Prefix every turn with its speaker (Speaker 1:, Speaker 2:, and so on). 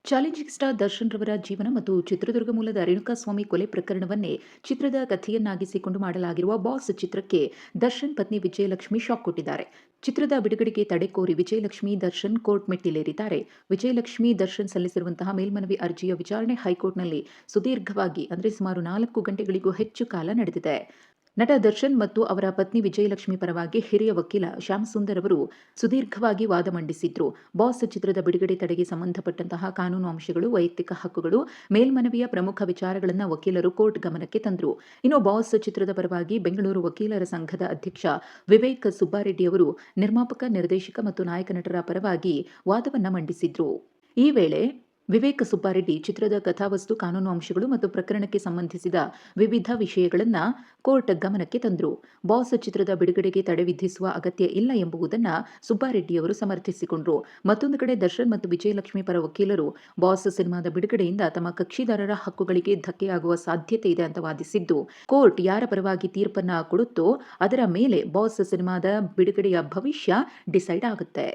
Speaker 1: Challenging star Darshan ರವರ ಜೀವನ ಮತ್ತು ಚಿತ್ರದುರ್ಗ ಮೂಲದ ರೇಣುಕಾಸ್ವಾಮಿ ಕೊಲೆ ಪ್ರಕರಣವನ್ನೇ ಚಿತ್ರದ ಕಥೆಯನ್ನಾಗಿಸಿಕೊಂಡು ಮಾಡಲಾಗಿರುವ ಬಾಸ್ ಚಿತ್ರಕ್ಕೆ ದರ್ಶನ್ ಪತ್ನಿ ವಿಜಯಲಕ್ಷ್ಮಿ ಶಾಕ್ ಕೊಟ್ಟಿದ್ದಾರೆ. ಚಿತ್ರದ ಬಿಡುಗಡೆಗೆ ತಡೆ ಕೋರಿ ವಿಜಯಲಕ್ಷ್ಮಿ ದರ್ಶನ್ ಕೋರ್ಟ್ ಮೆಟ್ಟಿಲೇರಿದ್ದಾರೆ. ವಿಜಯಲಕ್ಷ್ಮಿ ದರ್ಶನ್ ಸಲ್ಲಿಸಿರುವಂತಹ ಮೇಲ್ಮನವಿ ಅರ್ಜಿಯ ವಿಚಾರಣೆ ಹೈಕೋರ್ಟ್ನಲ್ಲಿ ಸುದೀರ್ಘವಾಗಿ ಸುಮಾರು 4 ಗಂಟೆಗಳಿಗೂ ಹೆಚ್ಚು ಕಾಲ ನಡೆದಿದೆ. ನಟ ದರ್ಶನ್ ಮತ್ತು ಅವರ ಪತ್ನಿ ವಿಜಯಲಕ್ಷ್ಮಿ ಪರವಾಗಿ ಹಿರಿಯ ವಕೀಲ ಶ್ಯಾಮಸುಂದರ್ ಅವರು ಸುದೀರ್ಘವಾಗಿ ವಾದ ಮಂಡಿಸಿದ್ರು. ಬಾಸ್ ಚಿತ್ರದ ಬಿಡುಗಡೆ ತಡೆಗೆ ಸಂಬಂಧಪಟ್ಟಂತಹ ಕಾನೂನು ಅಂಶಗಳು, ವೈಯಕ್ತಿಕ ಹಕ್ಕುಗಳು, ಮೇಲ್ಮನವಿಯ ಪ್ರಮುಖ ವಿಚಾರಗಳನ್ನು ವಕೀಲರು ಕೋರ್ಟ್ ಗಮನಕ್ಕೆ ತಂದರು. ಇನ್ನು ಬಾಸ್ ಚಿತ್ರದ ಪರವಾಗಿ ಬೆಂಗಳೂರು ವಕೀಲರ ಸಂಘದ ಅಧ್ಯಕ್ಷ ವಿವೇಕ್ ಸುಬ್ಬಾರೆಡ್ಡಿ ಅವರು ನಿರ್ಮಾಪಕ, ನಿರ್ದೇಶಕ ಮತ್ತು ನಾಯಕ ನಟರ ಪರವಾಗಿ ವಾದವನ್ನ ಮಂಡಿಸಿದ್ರು. ಈ ವೇಳೆ ವಿವೇಕ್ ಸುಬ್ಬಾರೆಡ್ಡಿ ಚಿತ್ರದ ಕಥಾವಸ್ತು, ಕಾನೂನು ಅಂಶಗಳು ಮತ್ತು ಪ್ರಕರಣಕ್ಕೆ ಸಂಬಂಧಿಸಿದ ವಿವಿಧ ವಿಷಯಗಳನ್ನು ಕೋರ್ಟ್ ಗಮನಕ್ಕೆ ತಂದರು. ಬಾಸ್ ಚಿತ್ರದ ಬಿಡುಗಡೆಗೆ ತಡೆ ವಿಧಿಸುವ ಅಗತ್ಯ ಇಲ್ಲ ಎಂಬುದನ್ನು ಸುಬ್ಬಾರೆಡ್ಡಿಯವರು ಸಮರ್ಥಿಸಿಕೊಂಡರು. ಮತ್ತೊಂದು ಕಡೆ ದರ್ಶನ್ ಮತ್ತು ವಿಜಯಲಕ್ಷ್ಮಿ ಪರ ವಕೀಲರು ಬಾಸ್ ಸಿನಿಮಾದ ಬಿಡುಗಡೆಯಿಂದ ತಮ್ಮ ಕಕ್ಷಿದಾರರ ಹಕ್ಕುಗಳಿಗೆ ಧಕ್ಕೆಯಾಗುವ ಸಾಧ್ಯತೆ ಇದೆ ಅಂತ ವಾದಿಸಿದ್ದು, ಕೋರ್ಟ್ ಯಾರ ಪರವಾಗಿ ತೀರ್ಪನ್ನ ಕೊಡುತ್ತೋ ಅದರ ಮೇಲೆ ಬಾಸ್ ಸಿನಿಮಾದ ಬಿಡುಗಡೆಯ ಭವಿಷ್ಯ ಡಿಸೈಡ್ ಆಗುತ್ತೆ.